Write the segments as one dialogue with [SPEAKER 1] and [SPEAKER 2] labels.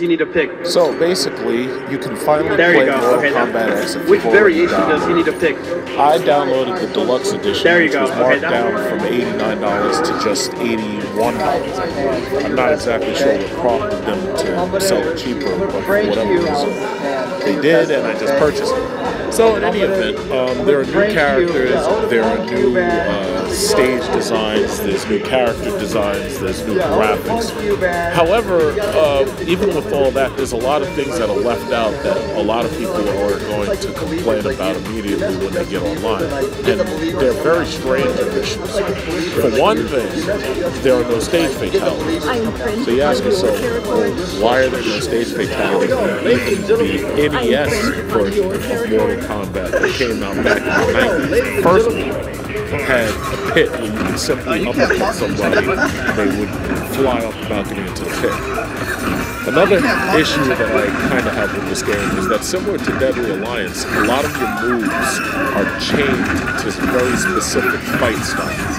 [SPEAKER 1] You need to pick.
[SPEAKER 2] So basically, you can finally play Mortal Kombat X.
[SPEAKER 1] Which variation does he need to pick?
[SPEAKER 2] I downloaded the deluxe edition, which was marked down from $89 to just $81. I'm not exactly sure what prompted them to sell it cheaper, but for whatever reason, they did, and I just purchased it. So in any event, there are new characters, there are new stage designs, there's new character designs, there's new graphics. However, even with all that, there's a lot of things that are left out that a lot of people are going to complain about immediately when they get online. And they're very strange additions. For one thing, there are no stage fatalities. So you ask yourself, well, why are there no stage fatalities? Even the NES version of Mortal Kombat that came out back in the 90s, first one, had a pit where you could simply uppercut somebody and they would fly off the balcony into the pit. Another issue that I kind of have with this game is that, similar to Deadly Alliance, a lot of your moves are chained to very specific fight styles.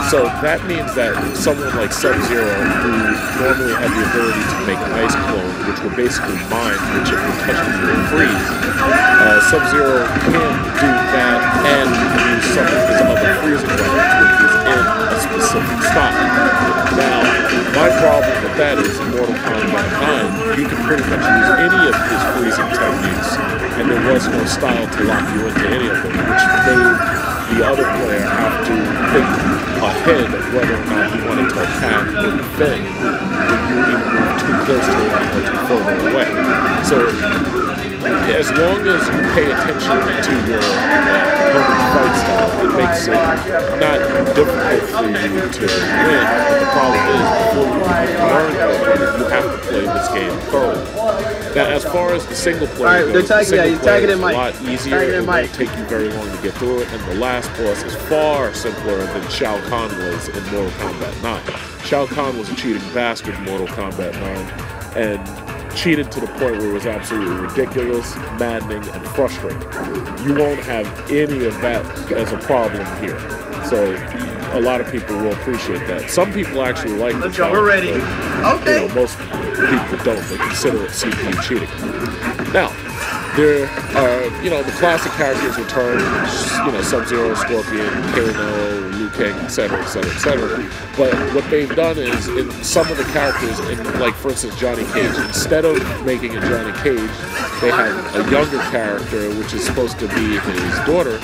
[SPEAKER 2] So that means that someone like Sub-Zero, who normally had the ability to make ice clones, which were basically mines, which if you touch them you would freeze, Sub-Zero can't do that and use some of his other freezing weapons, which is in a specific style. Now, my problem with that is in Mortal Kombat 9, you can pretty much use any of his freezing techniques, and there was no style to lock you into any of them, which made the other player have to think ahead of whether or not he wanted to attack or defend when you either move too close to him or too further away. So, as long as you pay attention to your opponent's fight style, it makes it not difficult for you to win. But the problem is, before you can learn it, you have to play this game thoroughly. Now, as far as the single player goes, the single player is a lot easier. It won't take you very long to get through it, and the last boss is far simpler than Shao Kahn was in Mortal Kombat 9. Shao Kahn was a cheating bastard in Mortal Kombat 9, and cheated to the point where it was absolutely ridiculous, maddening, and frustrating. You won't have any of that as a problem here. So a lot of people will appreciate that. Some people actually like the challenge.
[SPEAKER 1] We're ready.
[SPEAKER 2] Okay. You know, most people don't. They consider it CPU cheating. Now, there are, the classic characters return, Sub-Zero, Scorpion, Kano, Liu Kang, etc., etc., etc. But what they've done is, in some of the characters, like, for instance, Johnny Cage, instead of making a Johnny Cage, they have a younger character, which is supposed to be his daughter,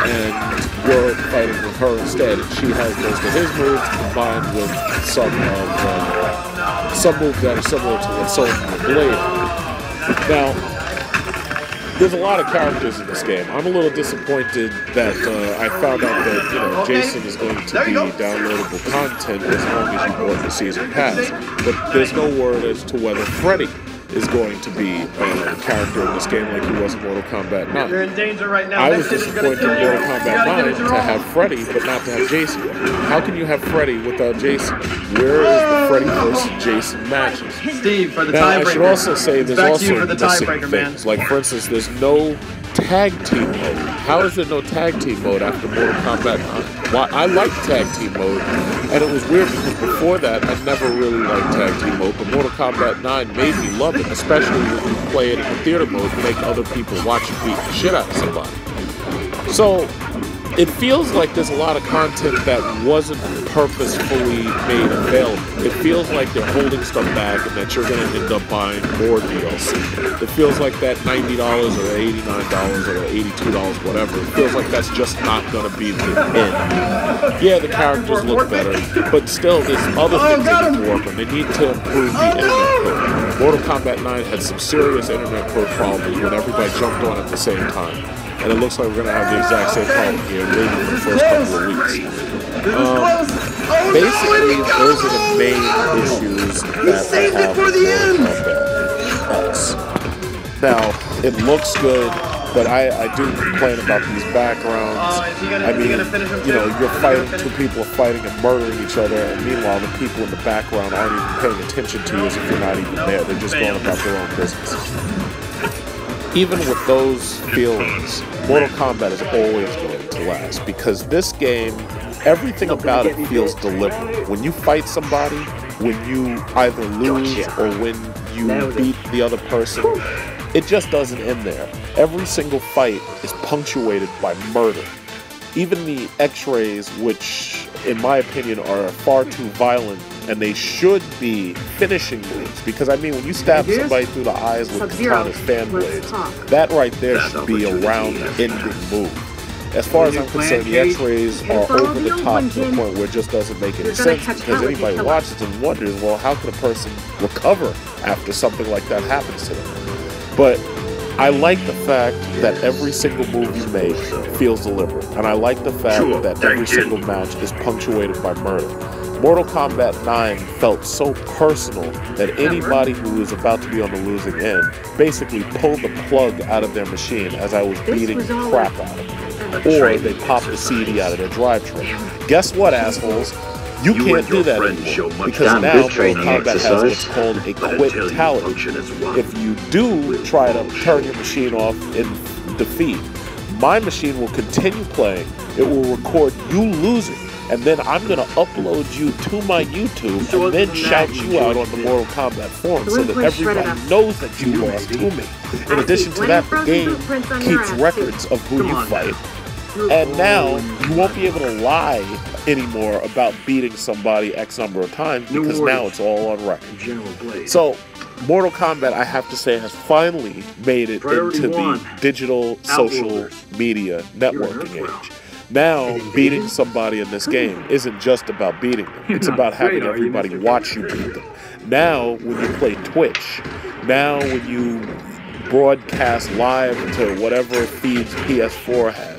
[SPEAKER 2] and you're fighting with her instead, and she has most of his moves combined with some moves that are similar to what Sonya Blade. Now, there's a lot of characters in this game. I'm a little disappointed that I found out that Jason is going to be downloadable content as long as you bought the season pass. But there's no word as to whether Freddy is going to be a character in this game like he was in Mortal Kombat 9.
[SPEAKER 1] You're in danger right now.
[SPEAKER 2] I was disappointed in Mortal Kombat 9 to have Freddy, but not to have Jason. How can you have Freddy without Jason? Where is the Freddy versus Jason matches?
[SPEAKER 1] Steve, for the
[SPEAKER 2] now,
[SPEAKER 1] tiebreaker.
[SPEAKER 2] I should also say there's also missing things.
[SPEAKER 1] Man.
[SPEAKER 2] Like, for instance, there's no tag team mode. How is there no tag team mode after Mortal Kombat 9? Well, I like tag team mode, and it was weird because before that, I never really liked tag team mode, but Mortal Kombat 9 made me love it, especially when you play it in the theater mode to make other people watch you beat the shit out of somebody. So, it feels like there's a lot of content that wasn't purposefully made available. It feels like they're holding stuff back and that you're going to end up buying more DLC. It feels like that $90 or $89 or $82, whatever, it feels like that's just not going to be the end. Yeah, the characters look better, but still there's other things they need to work on. They need to improve the internet code. Mortal Kombat 9 had some serious internet code problems when everybody jumped on at the same time. And it looks like we're going to have the exact same problem here, maybe for the first couple of weeks. Basically, those are the main issues that I have with Mortal Kombat X. Now, it looks good, but I do complain about these backgrounds. I mean, you're fighting, two people are fighting and murdering each other, and meanwhile, the people in the background aren't even paying attention to you as if you're not even there. They're just going about their own business. Even with those feelings, Mortal Kombat is always going to last, because this game, everything about it feels deliberate. When you fight somebody, when you either lose or win, you beat the other person. It just doesn't end there. Every single fight is punctuated by murder. Even the X-rays, which in my opinion are far too violent, and they should be finishing moves, because I mean when you stab somebody through the eyes with Katana's fan blades, that right there should be a round-ending move. As far as I'm concerned, the X-rays are over the top to the point where it just doesn't make any sense, because anybody watches and wonders, well, how can a person recover after something like that happens to them? But I like the fact that every single move you make feels deliberate, and I like the fact that every single match is punctuated by murder. Mortal Kombat 9 felt so personal that anybody who is about to be on the losing end basically pulled the plug out of their machine as I was beating the crap out of them. Or they popped the CD out of their drivetrain. Guess what, assholes? You can't do that anymore, because now Mortal Kombat has what's called a quitality. If you do try to turn your machine off in defeat, my machine will continue playing, it will record you losing, and then I'm going to upload you to my YouTube and then shout you out on the Mortal Kombat forum so that everybody knows that you lost to me. In addition to that, the game keeps records of who you fight. And now, you won't be able to lie anymore about beating somebody X number of times, because now it's all on record. So, Mortal Kombat, I have to say, has finally made it into the digital social media networking age. Now, beating somebody in this game isn't just about beating them. It's about having everybody watch you beat them. Now, when you play Twitch, now when you broadcast live to whatever feeds PS4 has,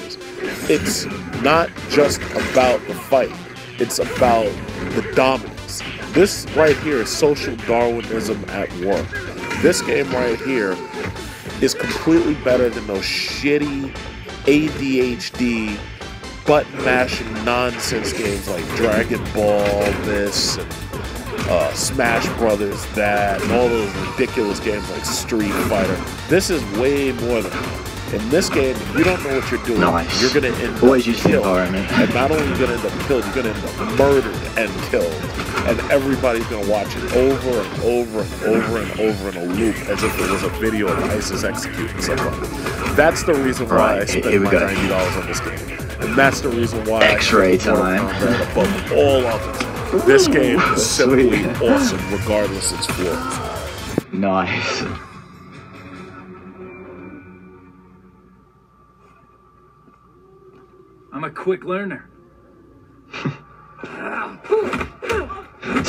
[SPEAKER 2] it's not just about the fight, it's about the dominance. This right here is social Darwinism at work. This game right here is completely better than those shitty ADHD button mashing nonsense games like Dragon Ball this and Smash Brothers that, and all those ridiculous games like Street Fighter. This is way more than that. In this game, if you don't know what you're doing, you're going to end up killed. And not only are you going to end up killed, you're going to end up murdered and killed. And everybody's going to watch it over and over and over and over in a loop as if it was a video of ISIS executing somebody. That's the reason why I spent my $90 on this game. And that's the reason why
[SPEAKER 3] X-ray time
[SPEAKER 2] above all others. This game is simply awesome, regardless of its flaws.
[SPEAKER 3] Nice.
[SPEAKER 4] I'm a quick learner.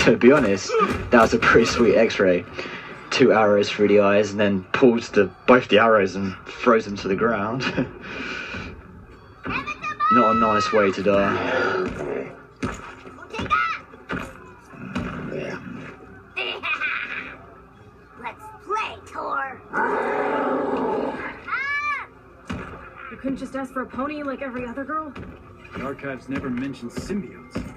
[SPEAKER 3] To be honest, that was a pretty sweet X-ray. 2 arrows through the eyes and then pulls both the arrows and throws them to the ground. Not a nice way to die.
[SPEAKER 5] Let's play, Tor.
[SPEAKER 6] You couldn't just ask for a pony like every other girl?
[SPEAKER 4] The archives never mentioned symbiotes.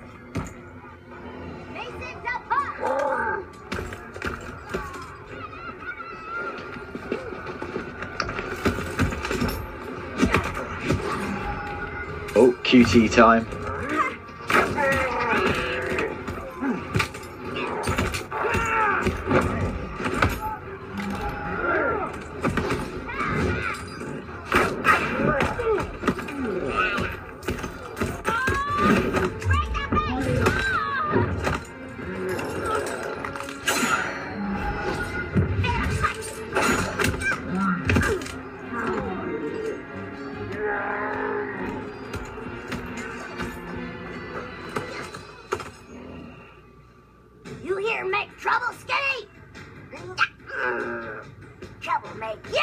[SPEAKER 3] Oh, QT time.
[SPEAKER 5] You here make trouble, Skinny? Trouble make you.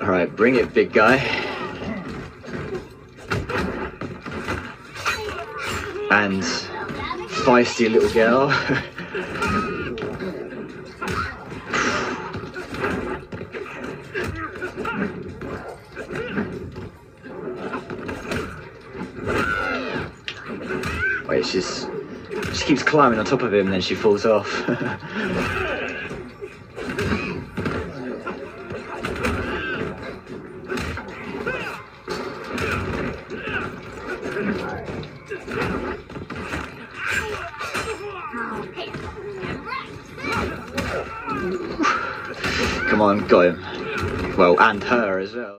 [SPEAKER 3] Alright, bring it, big guy. And feisty little girl. Wait, she keeps climbing on top of him and then she falls off. Come on, got him. Well, and her as well.